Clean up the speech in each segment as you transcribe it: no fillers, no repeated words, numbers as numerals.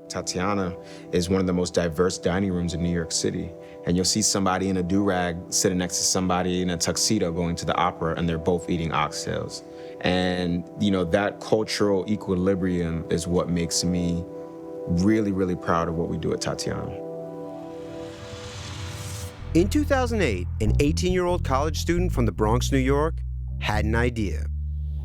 Tatiana is one of the most diverse dining rooms in New York City. And you'll see somebody in a do-rag sitting next to somebody in a tuxedo going to the opera, and they're both eating oxtails. And, that cultural equilibrium is what makes me really, really proud of what we do at Tatiana. In 2008, an 18-year-old college student from the Bronx, New York, had an idea.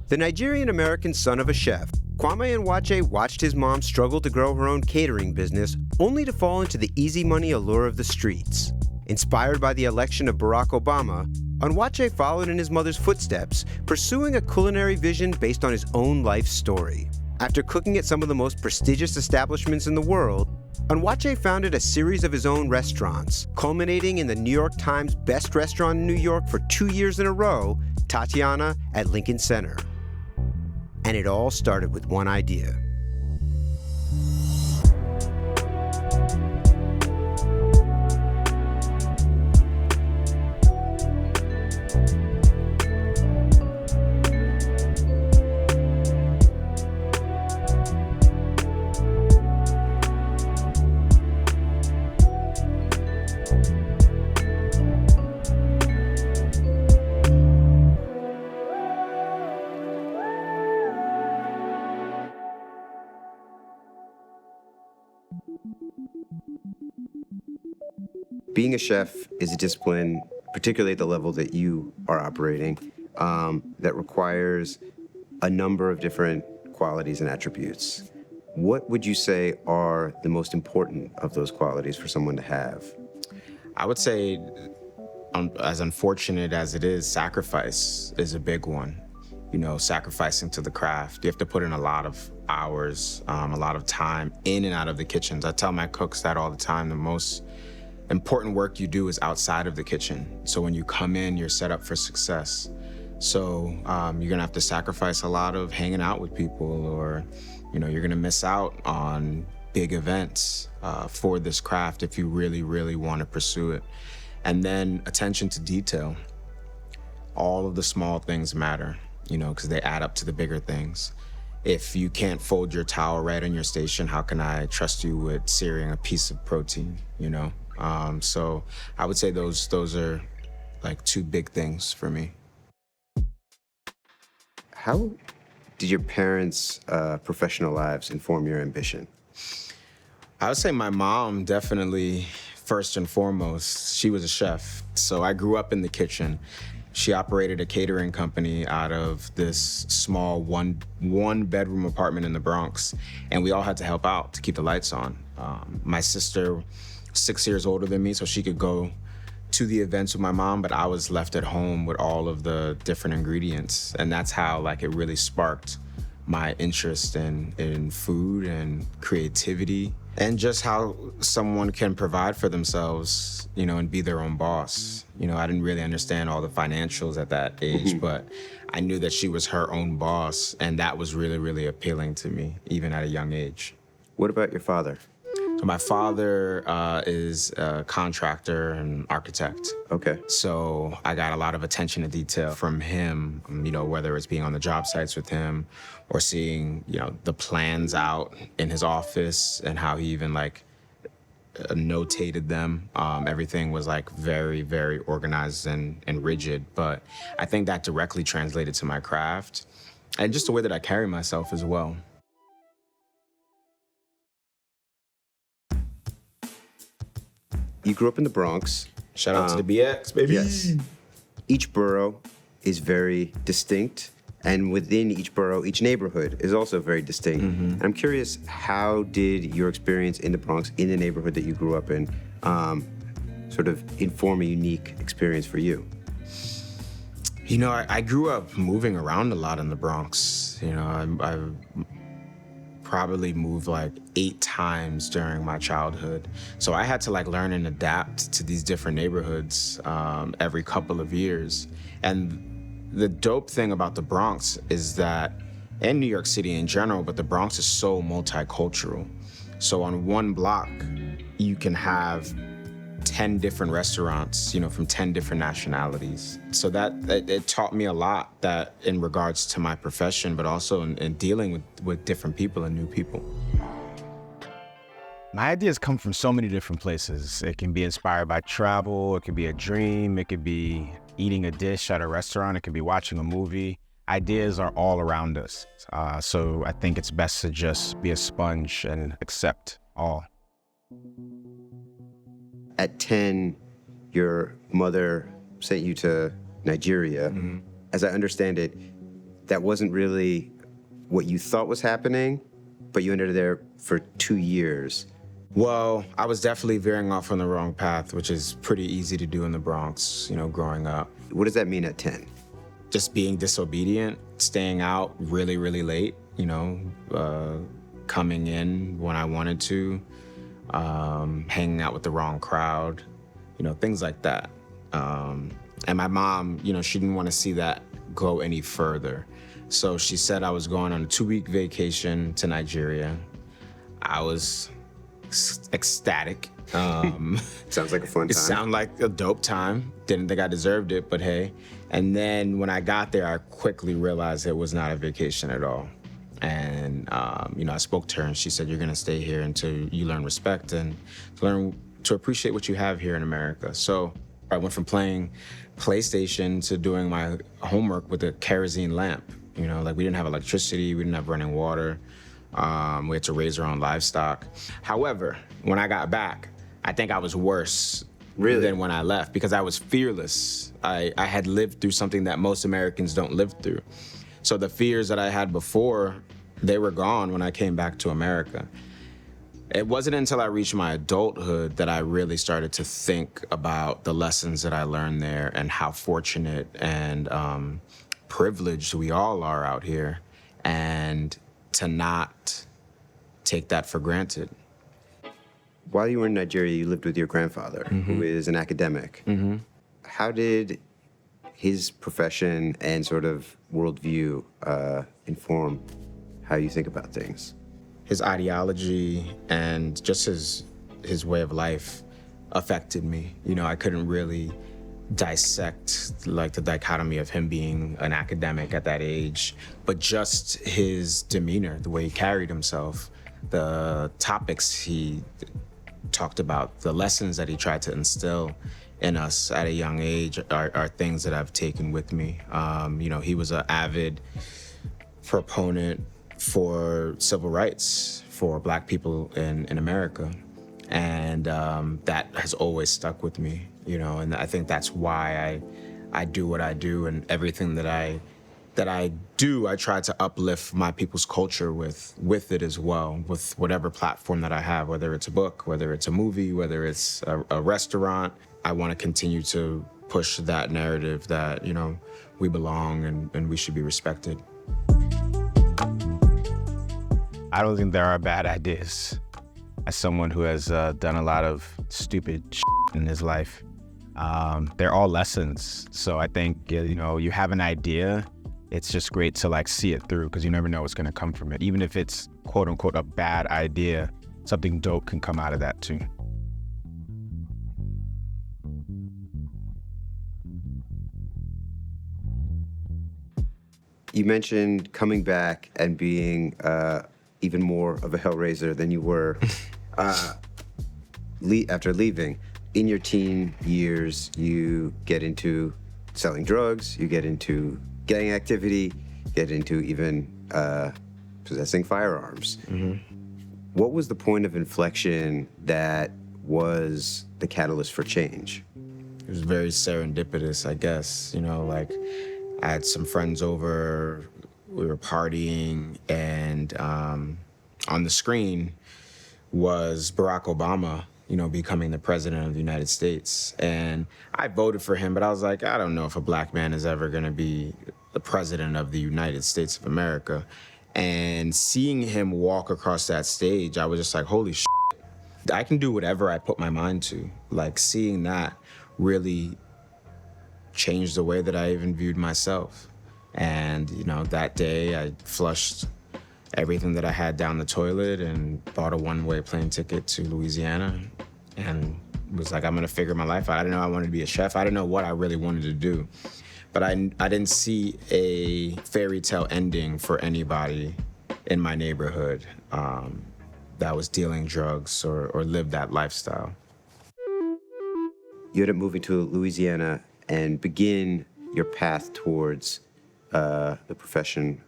The Nigerian-American son of a chef, Kwame Onwuachi watched his mom struggle to grow her own catering business, only to fall into the easy money allure of the streets. Inspired by the election of Barack Obama, Onwuachi followed in his mother's footsteps, pursuing a culinary vision based on his own life story. After cooking at some of the most prestigious establishments in the world, Onwuachi founded a series of his own restaurants, culminating in the New York Times Best Restaurant in New York for 2 years in a row, Tatiana at Lincoln Center. And it all started with one idea. Being a chef is a discipline, particularly at the level that you are operating, that requires a number of different qualities and attributes. What would you say are the most important of those qualities for someone to have? I would say, as unfortunate as it is, sacrifice is a big one. Sacrificing to the craft. You have to put in a lot of hours, a lot of time in and out of the kitchens. I tell my cooks that all the time. The most important work you do is outside of the kitchen. So when you come in, you're set up for success. So you're gonna have to sacrifice a lot of hanging out with people, or you're gonna miss out on big events for this craft if you really, really want to pursue it. And then attention to detail. All of the small things matter, because they add up to the bigger things. If you can't fold your towel right on your station, how can I trust you with searing a piece of protein, So I would say those are like two big things for me. How did your parents' professional lives inform your ambition? I would say my mom definitely, first and foremost, she was a chef. So I grew up in the kitchen. She operated a catering company out of this small one-bedroom apartment in the Bronx, and we all had to help out to keep the lights on. My sister, 6 years older than me, so she could go to the events with my mom, but I was left at home with all of the different ingredients, and that's how it really sparked my interest in food and creativity, and just how someone can provide for themselves, and be their own boss. I didn't really understand all the financials at that age, but I knew that she was her own boss, and that was really, really appealing to me, even at a young age. What about your father? So my father is a contractor and architect. Okay. So I got a lot of attention to detail from him, whether it's being on the job sites with him or seeing, the plans out in his office and how he even notated them. Everything was very, very organized and rigid. But I think that directly translated to my craft and just the way that I carry myself as well. You grew up in the Bronx. Shout out to the BX, baby. Yes. Each borough is very distinct, and within each borough, each neighborhood is also very distinct. Mm-hmm. I'm curious, how did your experience in the Bronx, in the neighborhood that you grew up in, sort of inform a unique experience for you? I grew up moving around a lot in the Bronx. I probably moved 8 times during my childhood. So I had to learn and adapt to these different neighborhoods every couple of years. And the dope thing about the Bronx is that, and New York City in general, but the Bronx is so multicultural. So on one block, you can have 10 different restaurants, from 10 different nationalities. So that it taught me a lot that in regards to my profession, but also in dealing with different people and new people. My ideas come from so many different places. It can be inspired by travel, it could be a dream, it could be eating a dish at a restaurant, it could be watching a movie. Ideas are all around us. So I think it's best to just be a sponge and accept all. At 10, your mother sent you to Nigeria. Mm-hmm. As I understand it, that wasn't really what you thought was happening, but you ended there for 2 years. Well, I was definitely veering off on the wrong path, which is pretty easy to do in the Bronx, growing up. What does that mean at 10? Just being disobedient, staying out really, really late, coming in when I wanted to, hanging out with the wrong crowd, things like that. And my mom, she didn't want to see that go any further. So she said I was going on a 2-week vacation to Nigeria. I was ecstatic. Sounds like a fun time. It sounded like a dope time. Didn't think I deserved it, but hey. And then when I got there, I quickly realized it was not a vacation at all. And, I spoke to her and she said, you're gonna stay here until you learn respect and learn to appreciate what you have here in America. So I went from playing PlayStation to doing my homework with a kerosene lamp. We didn't have electricity, we didn't have running water. We had to raise our own livestock. However, when I got back, I think I was worse than when I left because I was fearless. I had lived through something that most Americans don't live through. So the fears that I had before, they were gone when I came back to America. It wasn't until I reached my adulthood that I really started to think about the lessons that I learned there and how fortunate and privileged we all are out here, and to not take that for granted. While you were in Nigeria, you lived with your grandfather, mm-hmm. who is an academic. Mm-hmm. How did his profession and sort of worldview inform how you think about things? His ideology and just his way of life affected me. I couldn't really dissect like the dichotomy of him being an academic at that age, but just his demeanor, the way he carried himself, the topics he talked about, the lessons that he tried to instill in us at a young age are things that I've taken with me. He was an avid proponent for civil rights for Black people in America. And that has always stuck with me, and I think that's why I do what I do, and everything that I do, I try to uplift my people's culture with it as well, with whatever platform that I have, whether it's a book, whether it's a movie, whether it's a restaurant. I want to continue to push that narrative that, we belong and we should be respected. I don't think there are bad ideas. As someone who has done a lot of stupid shit in his life, they're all lessons. So I think, you have an idea, it's just great to see it through because you never know what's going to come from it. Even if it's quote unquote a bad idea, something dope can come out of that too. You mentioned coming back and being even more of a hellraiser than you were after leaving. In your teen years, you get into selling drugs, you get into gang activity, get into even possessing firearms. Mm-hmm. What was the point of inflection that was the catalyst for change? It was very serendipitous, I guess. I had some friends over, we were partying, and on the screen was Barack Obama, becoming the president of the United States. And I voted for him, but I was like, I don't know if a Black man is ever gonna be the president of the United States of America. And seeing him walk across that stage, I was just like, holy shit, I can do whatever I put my mind to. Seeing that really changed the way that I even viewed myself. And, that day I flushed everything that I had down the toilet and bought a one-way plane ticket to Louisiana and was like, I'm gonna figure my life out. I didn't know I wanted to be a chef. I didn't know what I really wanted to do. But I didn't see a fairy tale ending for anybody in my neighborhood. that was dealing drugs or lived that lifestyle. You end up moving to Louisiana and begin your path towards the profession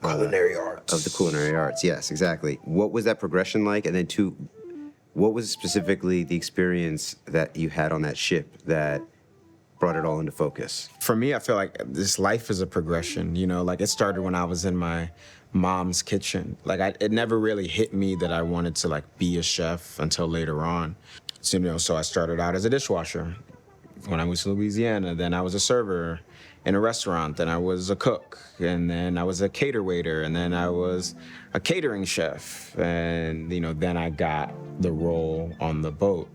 Culinary arts. of the culinary arts. Yes, exactly. What was that progression like? And then two, what was specifically the experience that you had on that ship that brought it all into focus? For me, I feel like this life is a progression, you know, like it started when I was in my mom's kitchen. Like it never really hit me that I wanted to like be a chef until later on. So, you know, so I started out as a dishwasher when I moved to Louisiana. Then I was a server in a restaurant. Then I was a cook. And then I was a cater waiter. And then I was a catering chef. And, you know, then I got the role on the boat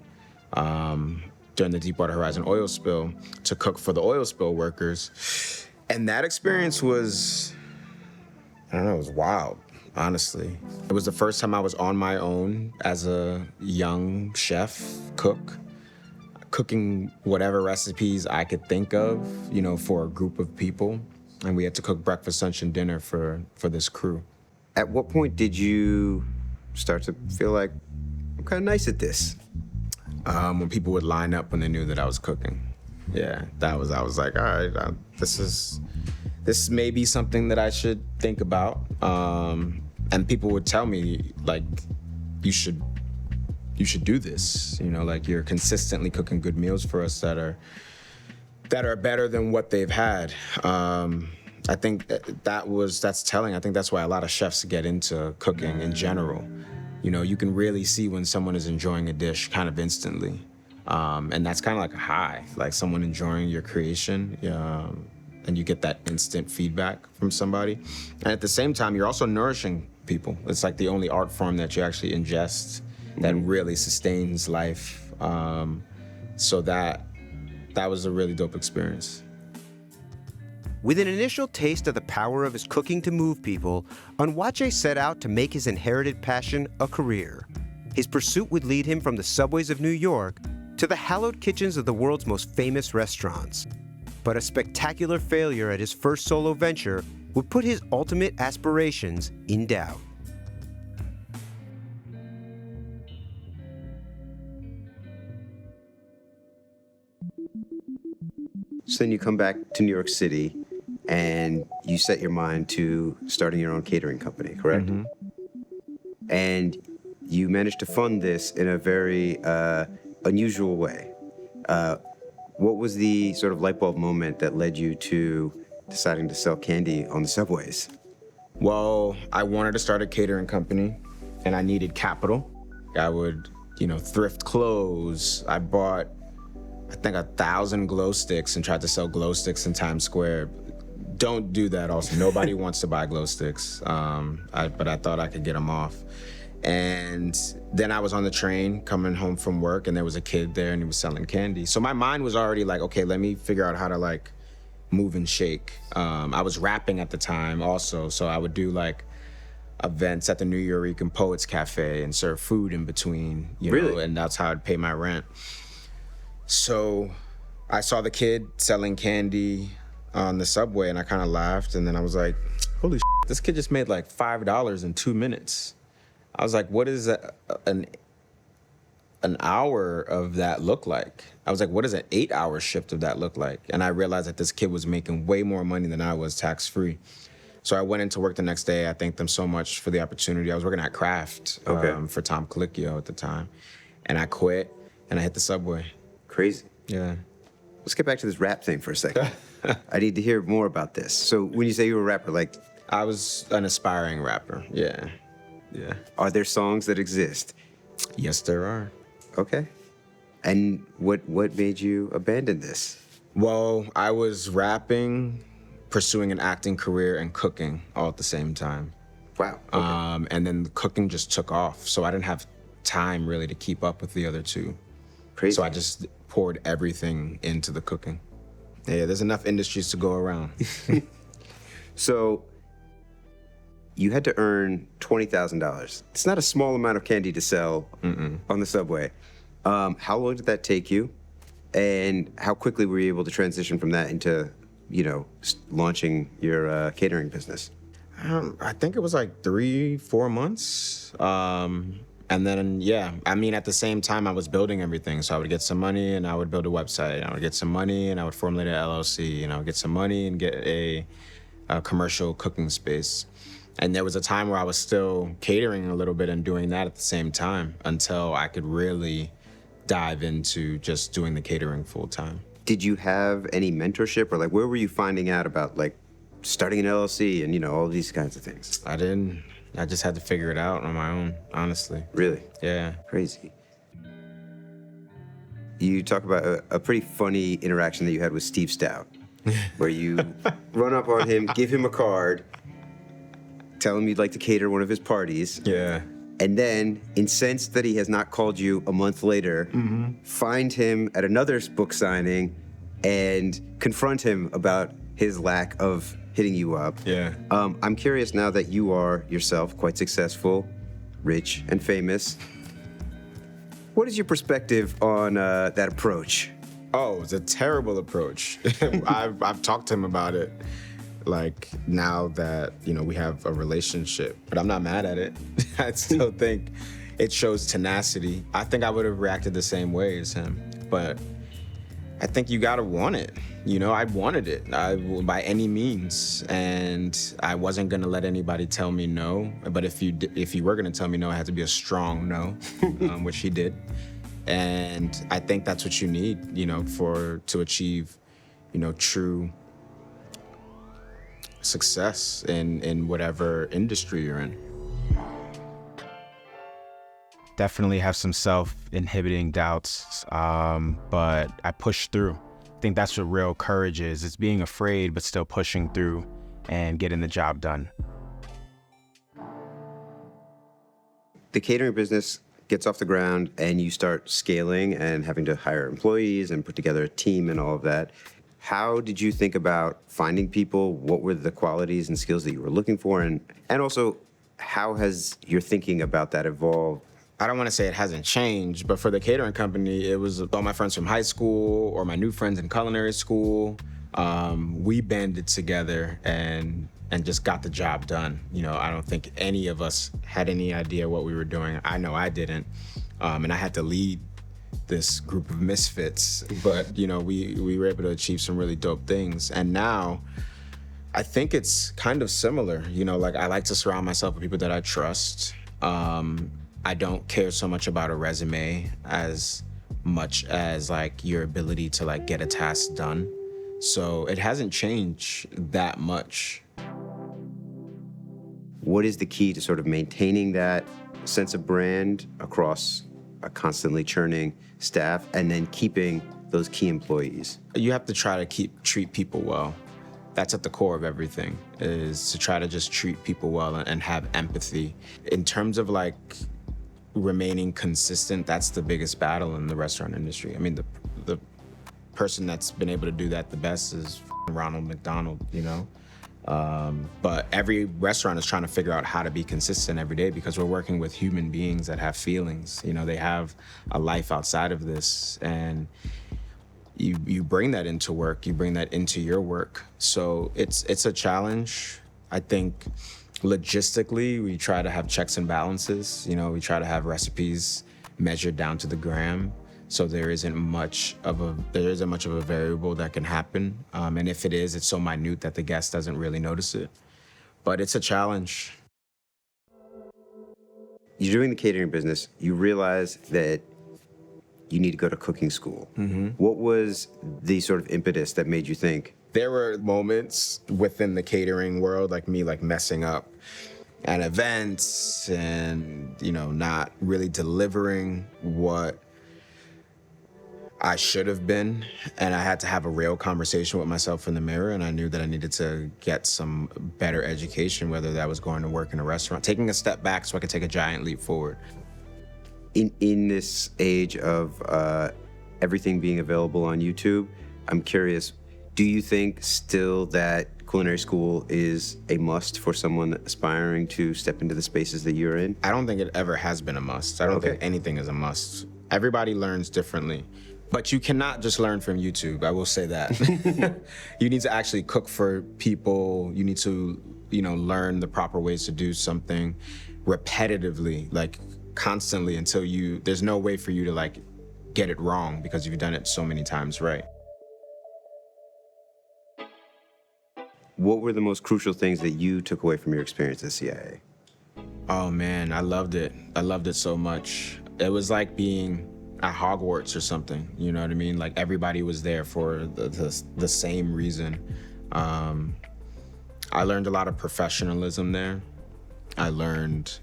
during the Deepwater Horizon oil spill to cook for the oil spill workers. And that experience was, I don't know, it was wild, honestly. It was the first time I was on my own as a young chef, cook, cooking whatever recipes I could think of, you know, for a group of people. And we had to cook breakfast, lunch, and dinner for this crew. At what point did you start to feel like, I'm kind of nice at this? When people would line up when they knew that I was cooking. Yeah, I was like, all right, this may be something that I should think about. And people would tell me, like, you should do this. You know, like you're consistently cooking good meals for us that are better than what they've had. I think that's telling. I think that's why a lot of chefs get into cooking in general. You know, you can really see when someone is enjoying a dish kind of instantly. And that's kind of like a high, like someone enjoying your creation. And you get that instant feedback from somebody. And at the same time, you're also nourishing people. It's like the only art form that you actually ingest that really sustains life. So that was a really dope experience. With an initial taste of the power of his cooking to move people, Onwuachi set out to make his inherited passion a career. His pursuit would lead him from the subways of New York to the hallowed kitchens of the world's most famous restaurants. But a spectacular failure at his first solo venture would put his ultimate aspirations in doubt. So then you come back to New York City and you set your mind to starting your own catering company, correct? Mm-hmm. And you managed to fund this in a very unusual way. What was the sort of light bulb moment that led you to deciding to sell candy on the subways? Well, I wanted to start a catering company and I needed capital. I would, you know, thrift clothes. I bought, I think, 1,000 glow sticks and tried to sell glow sticks in Times Square. Don't do that also. Nobody wants to buy glow sticks, but I thought I could get them off. And then I was on the train coming home from work and there was a kid there and he was selling candy. So my mind was already like, okay, let me figure out how to like move and shake. I was rapping at the time also, so I would do like events at the New Eurekan Poets Cafe and serve food in between, you know, and that's how I'd pay my rent. So I saw the kid selling candy on the subway and I kind of laughed and then I was like, holy shit, this kid just made like $5 in 2 minutes. I was like, what does an hour of that look like? I was like, what does an 8-hour shift of that look like? And I realized that this kid was making way more money than I was tax-free. So I went into work the next day. I thanked them so much for the opportunity. I was working at Kraft for Tom Colicchio at the time. And I quit and I hit the subway. Crazy. Yeah. Let's get back to this rap thing for a second. I need to hear more about this. So when you say you were a rapper, like... I was an aspiring rapper, yeah. Yeah. Are there songs that exist? Yes, there are. Okay. And what made you abandon this? Well, I was rapping, pursuing an acting career, and cooking all at the same time. Wow. Okay. And then the cooking just took off, so I didn't have time really to keep up with the other two. Crazy. So I just poured everything into the cooking. Yeah, there's enough industries to go around. So you had to earn $20,000. It's not a small amount of candy to sell on the subway. How long did that take you? And how quickly were you able to transition from that into, you know, launching your catering business? I think it was like 3-4 months. And then, yeah, I mean, at the same time, I was building everything. So I would get some money and I would build a website. I would get some money and I would formulate an LLC. And I would get some money and get a commercial cooking space. And there was a time where I was still catering a little bit and doing that at the same time until I could really dive into just doing the catering full time. Did you have any mentorship, or like where were you finding out about like starting an LLC and, you know, all these kinds of things? I didn't. I just had to figure it out on my own, honestly. Really? Yeah. Crazy. You talk about a pretty funny interaction that you had with Steve Stout, where you run up on him, give him a card, tell him you'd like to cater one of his parties. Yeah. And then, incensed that he has not called you a month later, find him at another book signing and confront him about his lack of hitting you up. Yeah. I'm curious now that you are yourself quite successful, rich, and famous. What is your perspective on that approach? Oh, it's a terrible approach. I've talked to him about it. Like, now that, you know, we have a relationship, but I'm not mad at it. I still think it shows tenacity. I think I would have reacted the same way as him, but I think you gotta want it. You know, I wanted it by any means, and I wasn't gonna let anybody tell me no. But if you were gonna tell me no, it had to be a strong no, which he did. And I think that's what you need, you know, to achieve, you know, true success in whatever industry you're in. Definitely have some self-inhibiting doubts, but I pushed through. I think that's what real courage is. It's being afraid, but still pushing through and getting the job done. The catering business gets off the ground and you start scaling and having to hire employees and put together a team and all of that. How did you think about finding people? What were the qualities and skills that you were looking for? And also, how has your thinking about that evolved? I don't want to say it hasn't changed, but for the catering company, it was all my friends from high school or my new friends in culinary school. We banded together and just got the job done. You know, I don't think any of us had any idea what we were doing. I know I didn't. And I had to lead this group of misfits, but you know, we were able to achieve some really dope things. And now I think it's kind of similar. You know, like, I like to surround myself with people that I trust. I don't care so much about a resume as much as like your ability to like get a task done. So it hasn't changed that much. What is the key to sort of maintaining that sense of brand across a constantly churning staff and then keeping those key employees? You have to try to treat people well. That's at the core of everything, is to try to just treat people well and have empathy. In terms of like remaining consistent, that's the biggest battle in the restaurant industry. I mean, the person that's been able to do that the best is Ronald McDonald, you know? But every restaurant is trying to figure out how to be consistent every day, because we're working with human beings that have feelings. You know, they have a life outside of this, and you bring that into work, you bring that into your work. So it's a challenge. I think logistically, we try to have checks and balances. You know, we try to have recipes measured down to the gram. So there isn't much of a variable that can happen. And if it is, it's so minute that the guest doesn't really notice it. But it's a challenge. You're doing the catering business. You realize that you need to go to cooking school. Mm-hmm. What was the sort of impetus that made you think? There were moments within the catering world, like me, like messing up at events and, you know, not really delivering what I should have been, and I had to have a real conversation with myself in the mirror, and I knew that I needed to get some better education, whether that was going to work in a restaurant, taking a step back so I could take a giant leap forward. In this age of everything being available on YouTube, I'm curious, do you think still that culinary school is a must for someone aspiring to step into the spaces that you're in? I don't think it ever has been a must. I don't think anything is a must. Everybody learns differently. But you cannot just learn from YouTube, I will say that. You need to actually cook for people. You need to, you know, learn the proper ways to do something repetitively. Like, constantly until there's no way for you to like get it wrong because you've done it so many times right. What were the most crucial things that you took away from your experience at CIA? Oh man, I loved it. I loved it so much. It was like being at Hogwarts or something, you know what I mean? Like everybody was there for the same reason. I learned a lot of professionalism there. I learned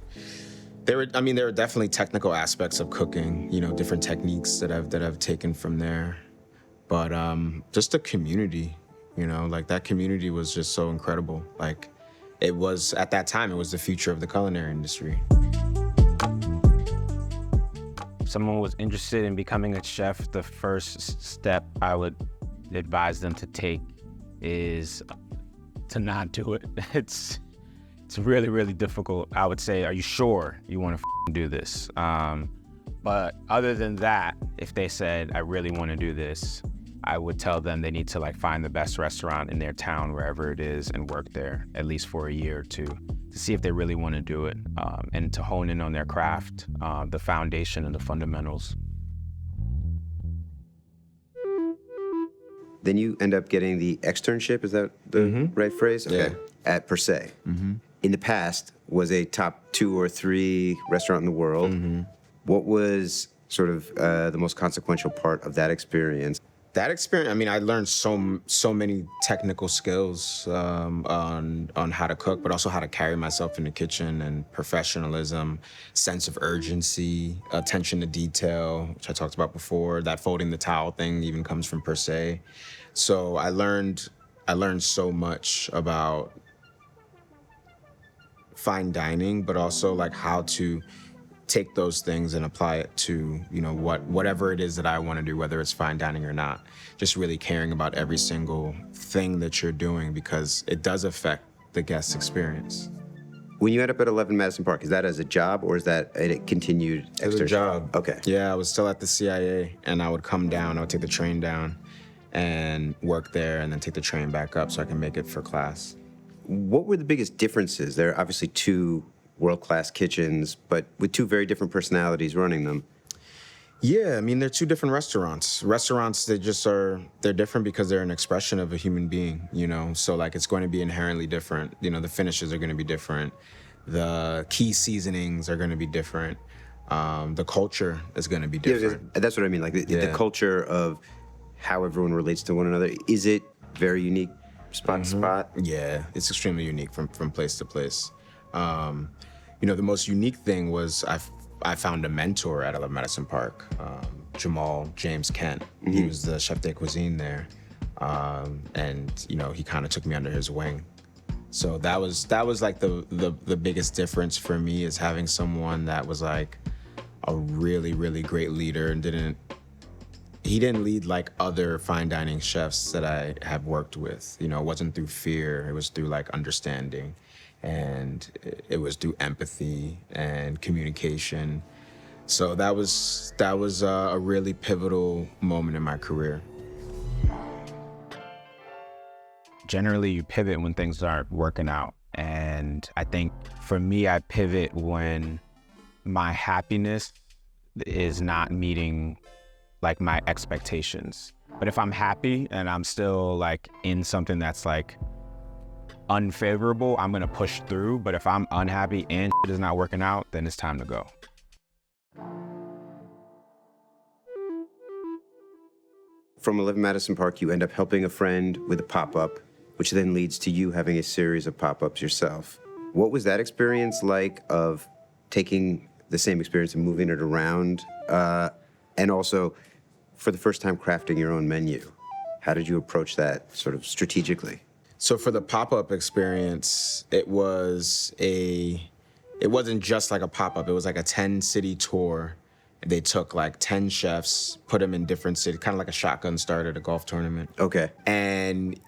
there were definitely technical aspects of cooking, you know, different techniques that I've taken from there. But just the community, you know, like that community was just so incredible. Like it was, at that time, it was the future of the culinary industry. If someone was interested in becoming a chef, the first step I would advise them to take is to not do it. It's really, really difficult. I would say, are you sure you want to do this? But other than that, if they said, I really want to do this, I would tell them they need to like find the best restaurant in their town, wherever it is, and work there at least for a year or two to see if they really want to do it, and to hone in on their craft, the foundation and the fundamentals. Then you end up getting the externship, is that the right phrase? Okay. Yeah. At Per Se. In the past, was a top 2 or 3 restaurant in the world. What was sort of the most consequential part of that experience? That experience, I mean, I learned so many technical skills on how to cook, but also how to carry myself in the kitchen, and professionalism, sense of urgency, attention to detail, which I talked about before. That folding the towel thing even comes from Per Se. So I learned so much about fine dining, but also like how to take those things and apply it to, you know, whatever it is that I want to do, whether it's fine dining or not. Just really caring about every single thing that you're doing, because it does affect the guest experience. When you end up at 11 Madison Park, is that as a job or is that a continued externship? It was a job. Okay. Yeah, I was still at the CIA, and I would come down, I would take the train down and work there, and then take the train back up so I can make it for class. What were the biggest differences? There are obviously 2 world-class kitchens, but with 2 very different personalities running them. Yeah, I mean, they're 2 different restaurants. Restaurants, they're different because they're an expression of a human being, you know? So like, it's going to be inherently different. You know, the finishes are going to be different. The key seasonings are going to be different. The culture is going to be different. Yeah, that's what I mean, like the culture of how everyone relates to one another. Is it very unique spot to spot? Yeah, it's extremely unique from place to place. You know, the most unique thing was I found a mentor at 11 Madison Park, James Kent. He was the chef de cuisine there, and you know, he kind of took me under his wing. So that was like the biggest difference for me, is having someone that was like a really, really great leader, and he didn't lead like other fine dining chefs that I have worked with. You know, it wasn't through fear, it was through like understanding. And it was through empathy and communication. So that was a really pivotal moment in my career. Generally, you pivot when things aren't working out. And I think for me, I pivot when my happiness is not meeting like my expectations. But if I'm happy and I'm still like in something that's like unfavorable, I'm gonna push through. But if I'm unhappy and it is not working out, then it's time to go. From 11 Madison Park, you end up helping a friend with a pop-up, which then leads to you having a series of pop-ups yourself. What was that experience like, of taking the same experience and moving it around, and also for the first time crafting your own menu? How did you approach that sort of strategically? So for the pop-up experience, it wasn't just like a pop-up, it was like a 10-city tour. They took like 10 chefs, put them in different cities, kind of like a shotgun start at a golf tournament. Okay. And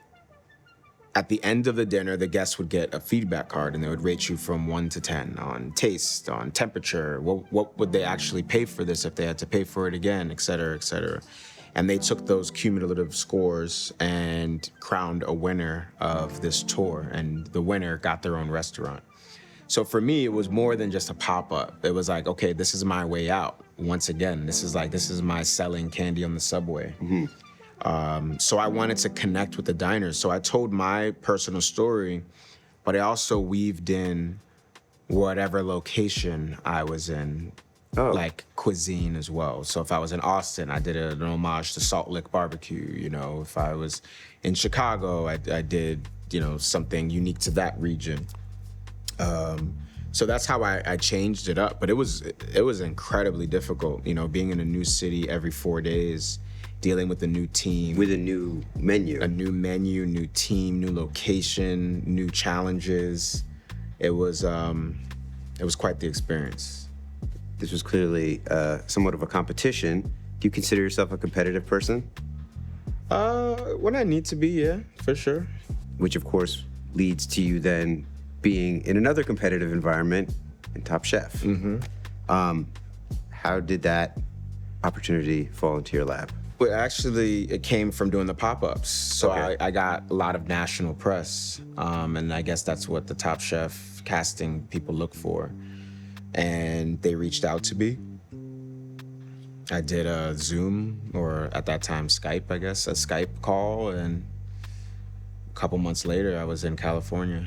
at the end of the dinner, the guests would get a feedback card, and they would rate you from 1 to 10 on taste, on temperature, what would they actually pay for this if they had to pay for it again, et cetera, et cetera. And they took those cumulative scores and crowned a winner of this tour, and the winner got their own restaurant. So for me, it was more than just a pop-up. It was like, okay, this is my way out. Once again, this is my selling candy on the subway. So I wanted to connect with the diners. So I told my personal story, but I also weaved in whatever location I was in, like cuisine as well. So if I was in Austin, I did an homage to Salt Lick Barbecue. You know, if I was in Chicago, I did, you know, something unique to that region. So that's how I changed it up. But it was incredibly difficult, you know, being in a new city every 4 days, dealing with a new team. With a new menu. A new menu, new team, new location, new challenges. It was quite the experience. This was clearly somewhat of a competition. Do you consider yourself a competitive person? When I need to be, yeah, for sure. Which, of course, leads to you then being in another competitive environment in Top Chef. How did that opportunity fall into your lap? Well, actually, it came from doing the pop-ups. So I got a lot of national press, and I guess that's what the Top Chef casting people look for. And they reached out to me. I did a Zoom, or at that time Skype, I guess, a Skype call, and a couple months later, I was in California.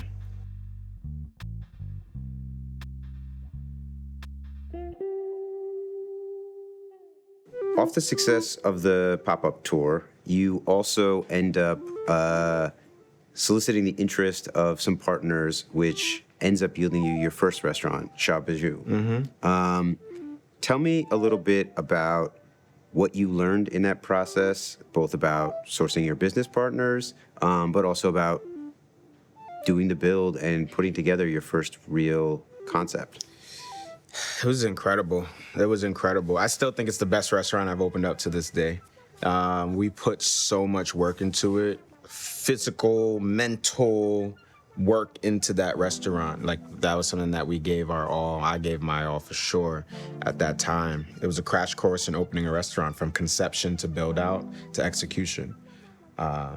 Off the success of the pop-up tour, you also end up soliciting the interest of some partners, which ends up yielding you your first restaurant, Chat Bijou. Tell me a little bit about what you learned in that process, both about sourcing your business partners, but also about doing the build and putting together your first real concept. It was incredible. It was incredible. I still think it's the best restaurant I've opened up to this day. We put so much work into it, physical, mental work into that restaurant. Like, that was something that we gave our all. I gave my all for sure at that time. It was a crash course in opening a restaurant, from conception to build out to execution.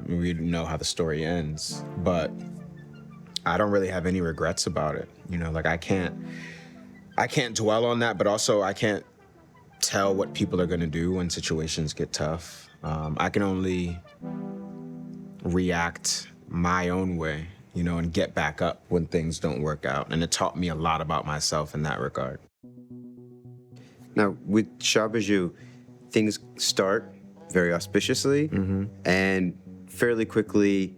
We know how the story ends, but I don't really have any regrets about it. You know, like I can't dwell on that, but also I can't tell what people are gonna do when situations get tough. I can only react my own way, you know, and get back up when things don't work out. And it taught me a lot about myself in that regard. Now, with Chat Bijou, things start very auspiciously and fairly quickly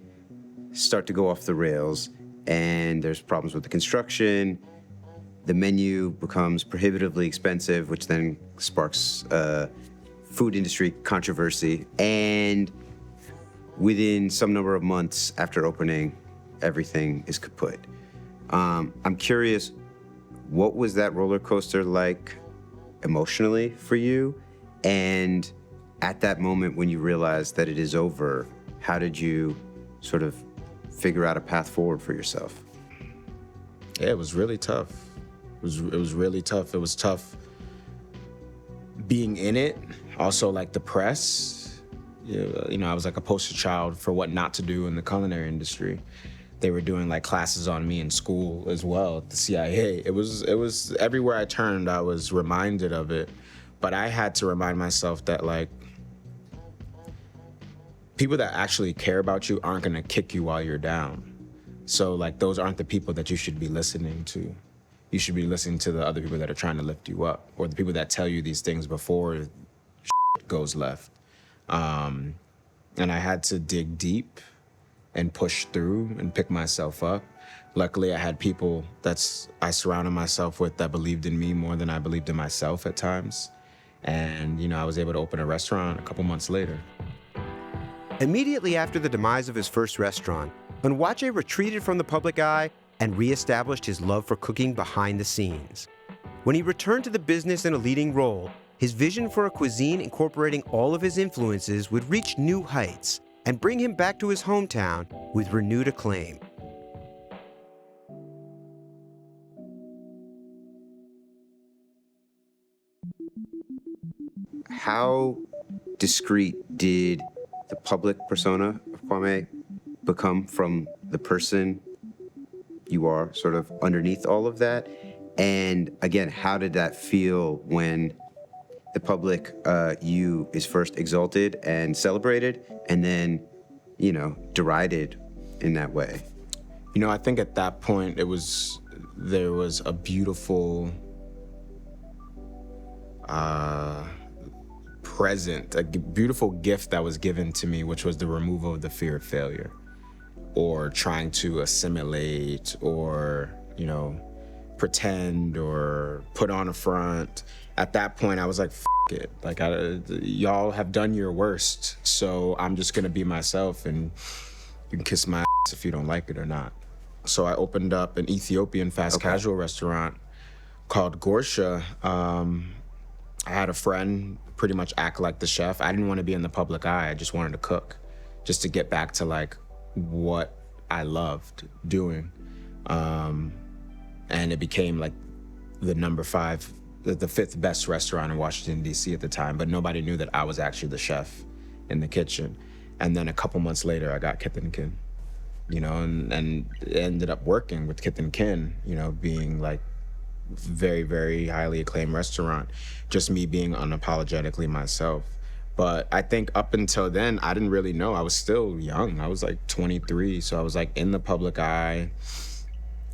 start to go off the rails. And there's problems with the construction. The menu becomes prohibitively expensive, which then sparks food industry controversy. And within some number of months after opening, everything is kaput. I'm curious, what was that roller coaster like emotionally for you? And at that moment when you realized that it is over, how did you sort of figure out a path forward for yourself? Yeah, it was really tough. It was really tough. It was tough being in it. Also, like, the press. You know, I was like a poster child for what not to do in the culinary industry. They were doing like classes on me in school as well at the CIA. It was everywhere I turned, I was reminded of it. But I had to remind myself that, like, people that actually care about you aren't gonna kick you while you're down. So, like, those aren't the people that you should be listening to. You should be listening to the other people that are trying to lift you up, or the people that tell you these things before shit goes left. And I had to dig deep and push through and pick myself up. Luckily, I had people I surrounded myself with that believed in me more than I believed in myself at times. And, you know, I was able to open a restaurant a couple months later. Immediately after the demise of his first restaurant, Onwuachi retreated from the public eye and reestablished his love for cooking behind the scenes. When he returned to the business in a leading role, his vision for a cuisine incorporating all of his influences would reach new heights and bring him back to his hometown with renewed acclaim. How discreet did the public persona of Kwame become from the person you are sort of underneath all of that? And again, how did that feel when the public you is first exalted and celebrated and then, derided in that way? I think at that point there was a beautiful present, a beautiful gift that was given to me, which was the removal of the fear of failure or trying to assimilate or, pretend or put on a front. At that point, I was like, it. Like, y'all have done your worst, so I'm just gonna be myself and you can kiss my ass if you don't like it or not. So I opened up an Ethiopian fast casual restaurant called Gorsha. I had a friend pretty much act like the chef. I didn't want to be in the public eye. I just wanted to cook, just to get back to like what I loved doing. And it became like the number 5, the 5th best restaurant in Washington, D.C. at the time, but nobody knew that I was actually the chef in the kitchen. And then a couple months later, I got Kith and Kin, and ended up working with Kith and Kin, being like very, very highly acclaimed restaurant, just me being unapologetically myself. But I think up until then, I didn't really know. I was still young. I was like 23, so I was like in the public eye.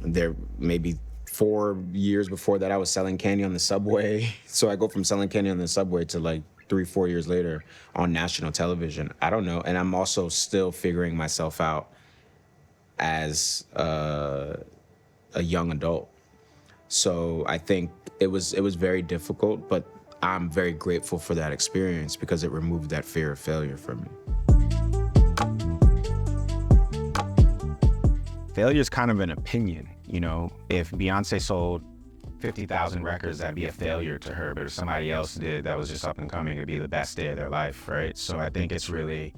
There maybe 4 years before that, I was selling candy on the subway. So I go from selling candy on the subway to like 3-4 years later on national television. I don't know. And I'm also still figuring myself out as a young adult. So I think it was very difficult, but I'm very grateful for that experience because it removed that fear of failure from me. Failure is kind of an opinion, If Beyonce sold 50,000 records, that'd be a failure to her. But if somebody else did that was just up and coming, it'd be the best day of their life, right? So I think it's really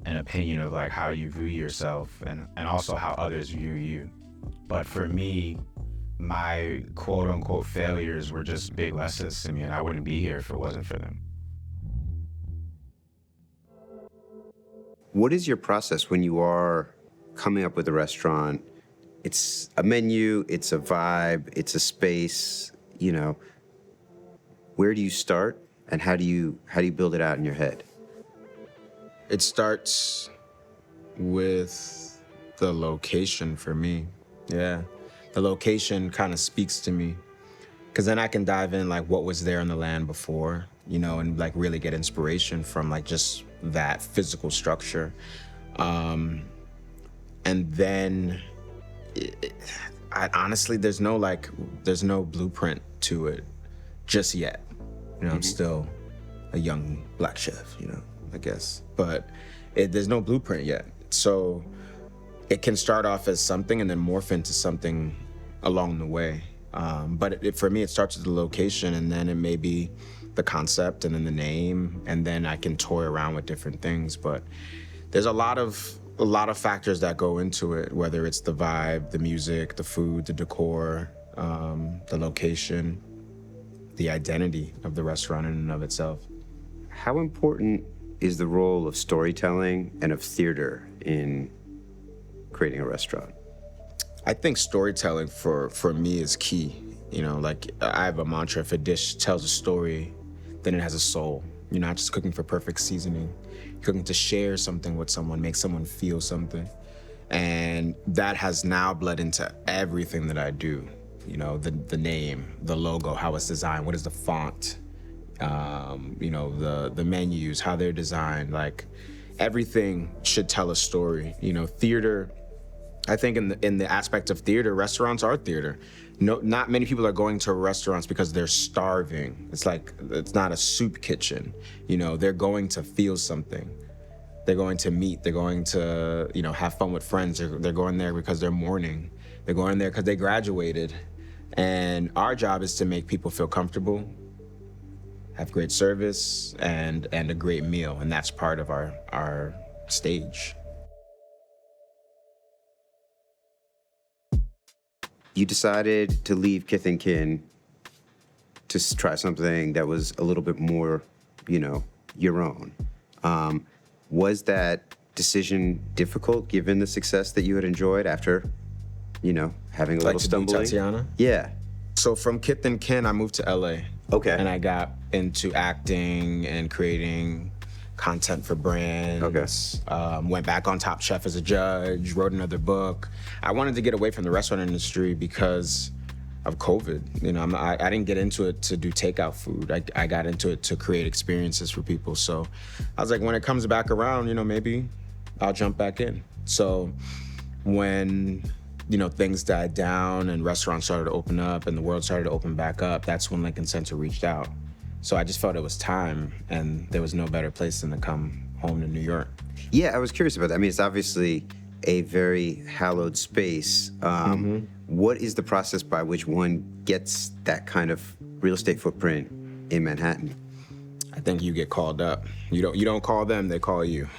an opinion of like how you view yourself and also how others view you. But for me, my quote unquote failures were just big lessons to me, and I wouldn't be here if it wasn't for them. What is your process when you are coming up with a restaurant? It's a menu, it's a vibe, it's a space, Where do you start and how do you build it out in your head? It starts with the location for me. Yeah. The location kind of speaks to me because then I can dive in like what was there in the land before, and like really get inspiration from like just that physical structure. And then honestly, there's no blueprint to it just yet. I'm still a young Black chef, I guess, but there's no blueprint yet. So it can start off as something and then morph into something along the way. But for me, it starts with the location, and then it may be the concept, and then the name, and then I can toy around with different things. But there's a lot of factors that go into it, whether it's the vibe, the music, the food, the decor, the location, the identity of the restaurant in and of itself. How important is the role of storytelling and of theater in creating a restaurant? I think storytelling for me is key. Like I have a mantra: if a dish tells a story, then it has a soul. You're not just cooking for perfect seasoning. You're cooking to share something with someone, make someone feel something. And that has now bled into everything that I do. The name, the logo, how it's designed, what is the font, the menus, how they're designed. Like everything should tell a story. Theater, I think in the aspect of theater, restaurants are theater. No, not many people are going to restaurants because they're starving. It's not a soup kitchen. They're going to feel something. They're going to meet. They're going to, have fun with friends. They're going there because they're mourning. They're going there because they graduated. And our job is to make people feel comfortable, have great service, and a great meal. And that's part of our stage. You decided to leave Kith and Kin to try something that was a little bit more, your own. Was that decision difficult given the success that you had enjoyed after having a Like little to do stumbling? Tatiana? Yeah. So from Kith and Kin, I moved to LA. Okay. And I got into acting and creating content for brands. Okay. Went back on Top Chef as a judge, wrote another book. I wanted to get away from the restaurant industry because of COVID. I didn't get into it to do takeout food. I got into it to create experiences for people. So I was like, when it comes back around, maybe I'll jump back in. So when things died down and restaurants started to open up and the world started to open back up, that's when Lincoln Center reached out. So I just felt it was time, and there was no better place than to come home to New York. Yeah, I was curious about that. I mean, it's obviously a very hallowed space. What is the process by which one gets that kind of real estate footprint in Manhattan? I think you get called up. You don't call them, they call you.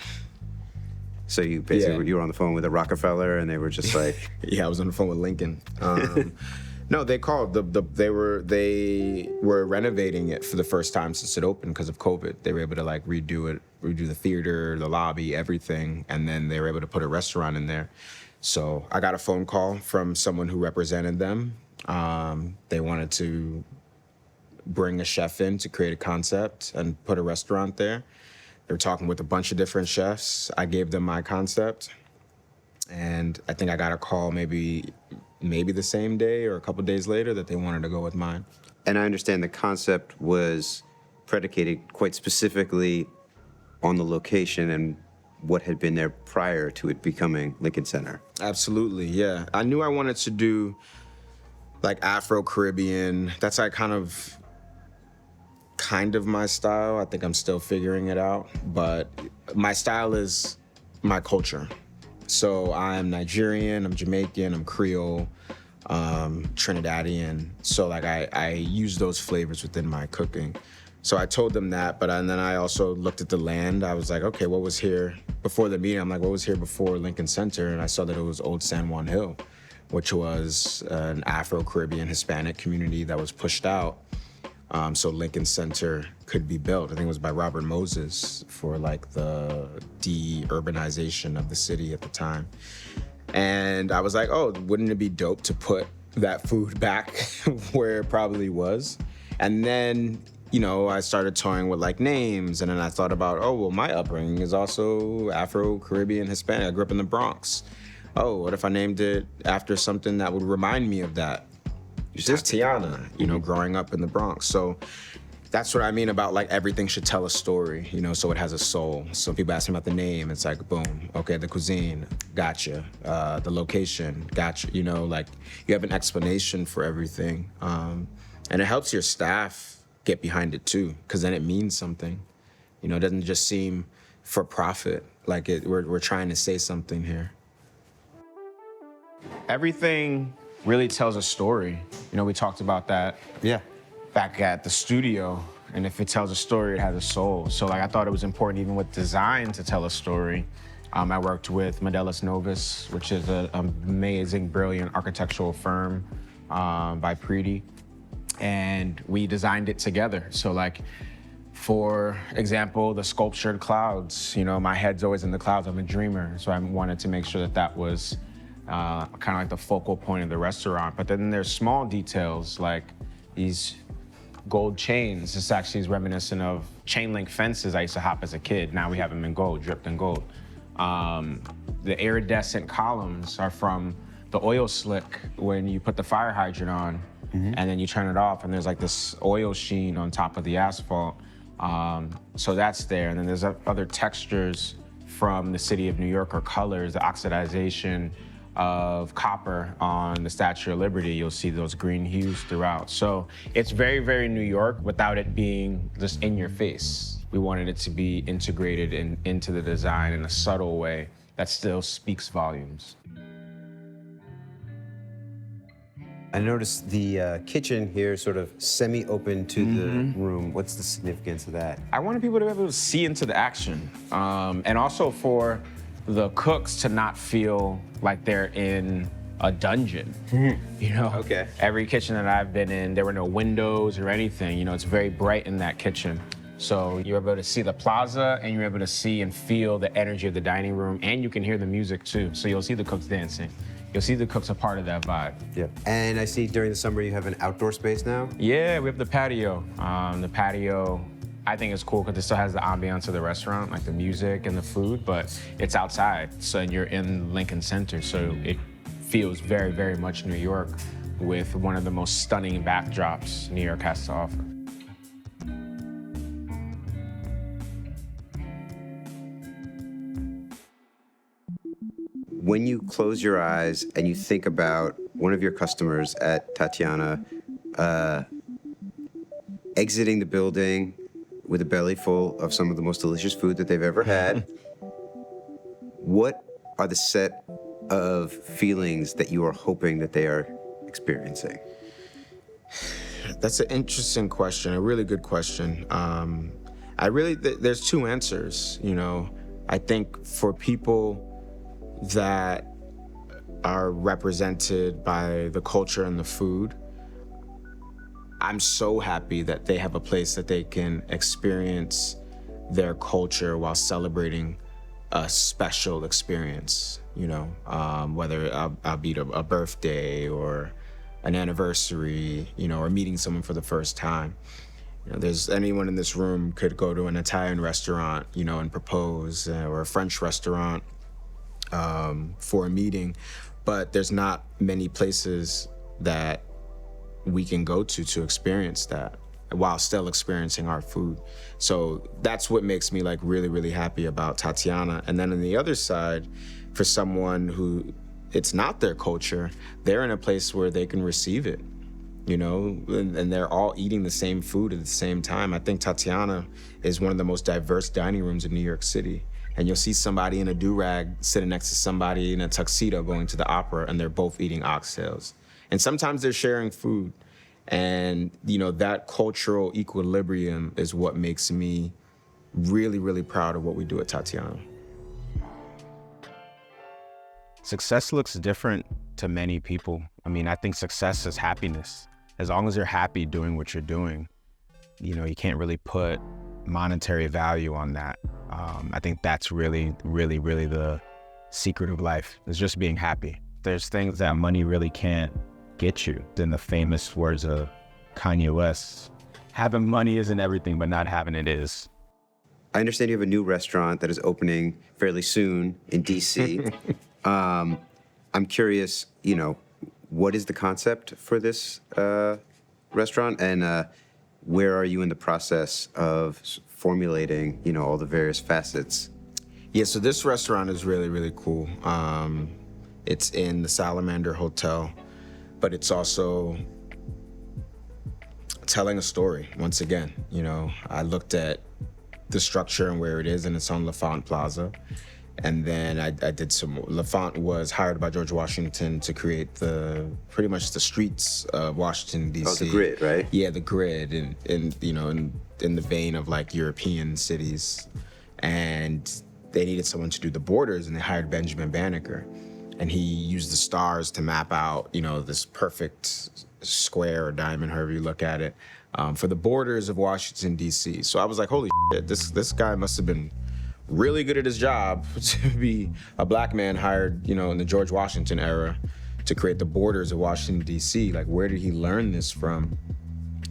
So you basically you were on the phone with a Rockefeller, and they were just like, Yeah, I was on the phone with Lincoln. No, they called. They were renovating it for the first time since it opened because of COVID. They were able to redo the theater, the lobby, everything, and then they were able to put a restaurant in there. So I got a phone call from someone who represented them. They wanted to bring a chef in to create a concept and put a restaurant there. They were talking with a bunch of different chefs. I gave them my concept, and I think I got a call maybe the same day or a couple days later that they wanted to go with mine. and I understand the concept was predicated quite specifically on the location and what had been there prior to it becoming Lincoln Center. Absolutely, yeah. I knew I wanted to do Afro-Caribbean. That's kind of my style. I think I'm still figuring it out, but my style is my culture. So I'm Nigerian, I'm Jamaican, I'm Creole, Trinidadian. So I use those flavors within my cooking. So I told them that, and then I also looked at the land. I was like, okay, what was here before the meeting? I'm like, what was here before Lincoln Center? And I saw that it was Old San Juan Hill, which was an Afro-Caribbean Hispanic community that was pushed out. So Lincoln Center could be built. I think it was by Robert Moses for the de-urbanization of the city at the time. And I was like, oh, wouldn't it be dope to put that food back where it probably was? And then, I started toying with names, and then I thought about, oh, well, my upbringing is also Afro-Caribbean Hispanic. I grew up in the Bronx. Oh, what if I named it after something that would remind me of that? Tatiana, growing up in the Bronx. So that's what I mean about everything should tell a story, so it has a soul. So people ask me about the name, it's boom, okay, the cuisine, gotcha. The location, gotcha. You have an explanation for everything. And it helps your staff get behind it too, because then it means something. It doesn't just seem for profit, we're trying to say something here. Everything really tells a story. We talked about that back at the studio, and if it tells a story, it has a soul. So I thought it was important even with design to tell a story. I worked with Modelis Novus, which is an amazing, brilliant architectural firm by Preeti, and we designed it together. So for example, the sculptured clouds, my head's always in the clouds, I'm a dreamer. So I wanted to make sure that was kind of the focal point of the restaurant. But then there's small details like these gold chains. This actually is reminiscent of chain link fences I used to hop as a kid. Now we have them in gold, dripped in gold. The iridescent columns are from the oil slick when you put the fire hydrant on and then you turn it off, and there's this oil sheen on top of the asphalt. So that's there. And then there's other textures from the city of New York, or colors, the oxidization of copper on the Statue of Liberty. You'll see those green hues throughout. So it's very, very New York without it being just in your face. We wanted it to be integrated into the design in a subtle way that still speaks volumes. I noticed the kitchen here sort of semi-open to the room. What's the significance of that? I wanted people to be able to see into the action, and also for the cooks to not feel like they're in a dungeon. Okay. Every kitchen that I've been in, there were no windows or anything. It's very bright in that kitchen. So you're able to see the plaza, and you're able to see and feel the energy of the dining room, and you can hear the music too. So you'll see the cooks dancing. you'll see the cook's a part of that vibe. Yeah. And I see during the summer you have an outdoor space now? Yeah, we have the patio. The patio, I think it's cool because it still has the ambiance of the restaurant, like the music and the food, but it's outside. So you're in Lincoln Center, so it feels very, very much New York with one of the most stunning backdrops New York has to offer. When you close your eyes and you think about one of your customers at Tatiana exiting the building with a belly full of some of the most delicious food that they've ever had, what are the set of feelings that you are hoping that they are experiencing? That's an interesting question, a really good question. There's two answers, you know. I think for people that are represented by the culture and the food, I'm so happy that they have a place that they can experience their culture while celebrating a special experience, you know, whether I'll be a birthday or an anniversary, you know, or meeting someone for the first time. You know, there's anyone in this room could go to an Italian restaurant, you know, and propose, or a French restaurant for a meeting, but there's not many places that we can go to experience that while still experiencing our food. So that's what makes me like really, really happy about Tatiana. And then on the other side, for someone who it's not their culture, they're in a place where they can receive it, you know, and they're all eating the same food at the same time. I think Tatiana is one of the most diverse dining rooms in New York City. And you'll see somebody in a do-rag sitting next to somebody in a tuxedo going to the opera, and they're both eating oxtails. And sometimes they're sharing food. And, you know, that cultural equilibrium is what makes me really, really proud of what we do at Tatiana. Success looks different to many people. I mean, I think success is happiness. As long as you're happy doing what you're doing, you know, you can't really put monetary value on that. I think that's really, really, really the secret of life, is just being happy. There's things that money really can't get you. In the famous words of Kanye West, having money isn't everything, but not having it is. I understand you have a new restaurant that is opening fairly soon in DC. I'm curious, you know, what is the concept for this restaurant, and where are you in the process of formulating, you know, all the various facets? Yeah, so this restaurant is really, really cool. It's in the Salamander Hotel, but it's also telling a story, once again. You know, I looked at the structure and where it is, and it's on LaFont Plaza. And then I did some, LaFont was hired by George Washington to create pretty much the streets of Washington, D.C. Oh, the grid, right? Yeah, the grid, and you know, in the vein of like European cities. And they needed someone to do the borders, and they hired Benjamin Banneker. And he used the stars to map out, you know, this perfect square or diamond, however you look at it, for the borders of Washington, D.C. So I was like, holy shit, this guy must have been really good at his job to be a black man hired, you know, in the George Washington era to create the borders of Washington, D.C. Like, where did he learn this from?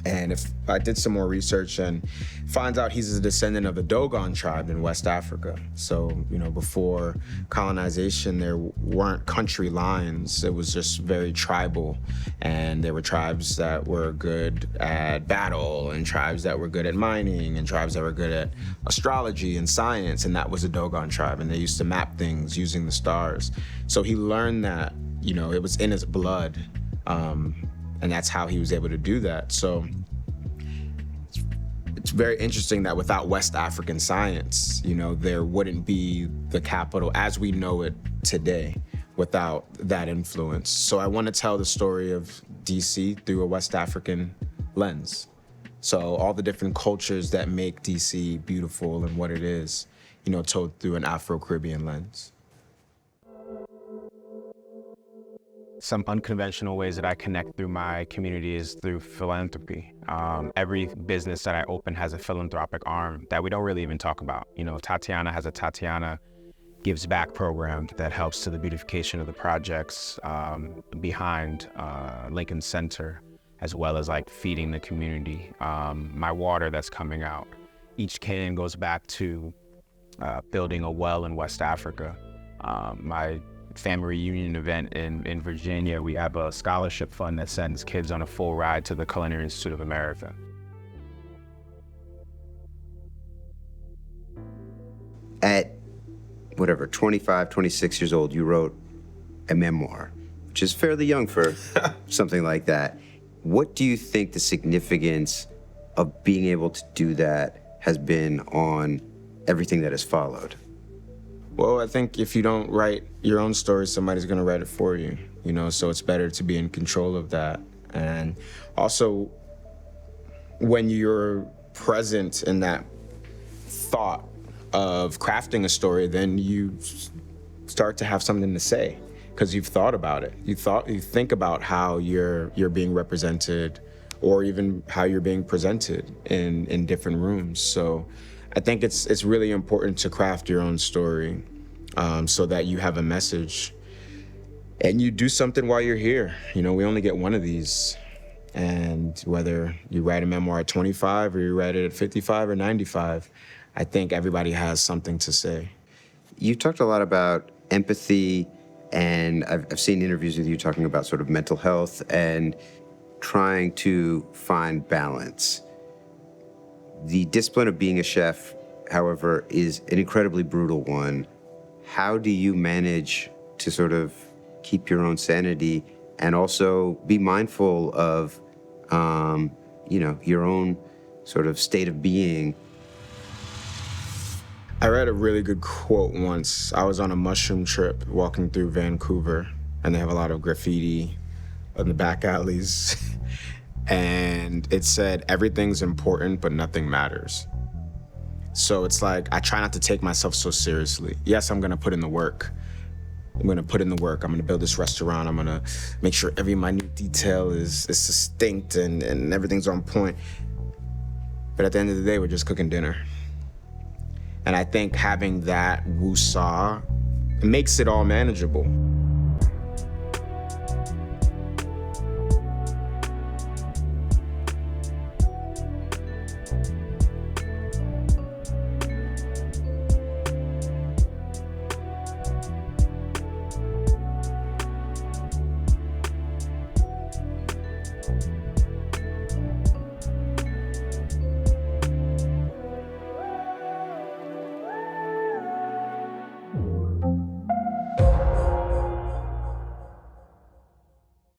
And if I did some more research and finds out he's a descendant of the Dogon tribe in West Africa. So, you know, before colonization, there weren't country lines. It was just very tribal. And there were tribes that were good at battle, and tribes that were good at mining, and tribes that were good at astrology and science. And that was the Dogon tribe. And they used to map things using the stars. So he learned that, you know, it was in his blood. And that's how he was able to do that. So it's very interesting that without West African science, you know, there wouldn't be the capital as we know it today without that influence. So I want to tell the story of DC through a West African lens. So all the different cultures that make DC beautiful and what it is, you know, told through an Afro-Caribbean lens. Some unconventional ways that I connect through my community is through philanthropy. Every business that I open has a philanthropic arm that we don't really even talk about. You know, Tatiana has a Tatiana gives back program that helps to the beautification of the projects behind Lincoln Center, as well as like feeding the community. My water that's coming out, each can goes back to building a well in West Africa. My family reunion event in Virginia, we have a scholarship fund that sends kids on a full ride to the Culinary Institute of America. At whatever, 25, 26 years old, you wrote a memoir, which is fairly young for something like that. What do you think the significance of being able to do that has been on everything that has followed? Well, I think if you don't write your own story, somebody's gonna write it for you, you know, so it's better to be in control of that. And also, when you're present in that thought of crafting a story, then you start to have something to say because you've thought about it. You think about how you're being represented, or even how you're being presented in different rooms. So I think it's really important to craft your own story so that you have a message and you do something while you're here. You know, we only get one of these. And whether you write a memoir at 25 or you write it at 55 or 95, I think everybody has something to say. You talked a lot about empathy, and I've seen interviews with you talking about sort of mental health and trying to find balance. The discipline of being a chef, however, is an incredibly brutal one. How do you manage to sort of keep your own sanity and also be mindful of, your own sort of state of being? I read a really good quote once. I was on a mushroom trip walking through Vancouver, and they have a lot of graffiti in the back alleys. And it said, everything's important, but nothing matters. So it's like, I try not to take myself so seriously. Yes, I'm gonna put in the work. I'm gonna build this restaurant. I'm gonna make sure every minute detail is distinct and everything's on point. But at the end of the day, we're just cooking dinner. And I think having that woo-saw makes it all manageable.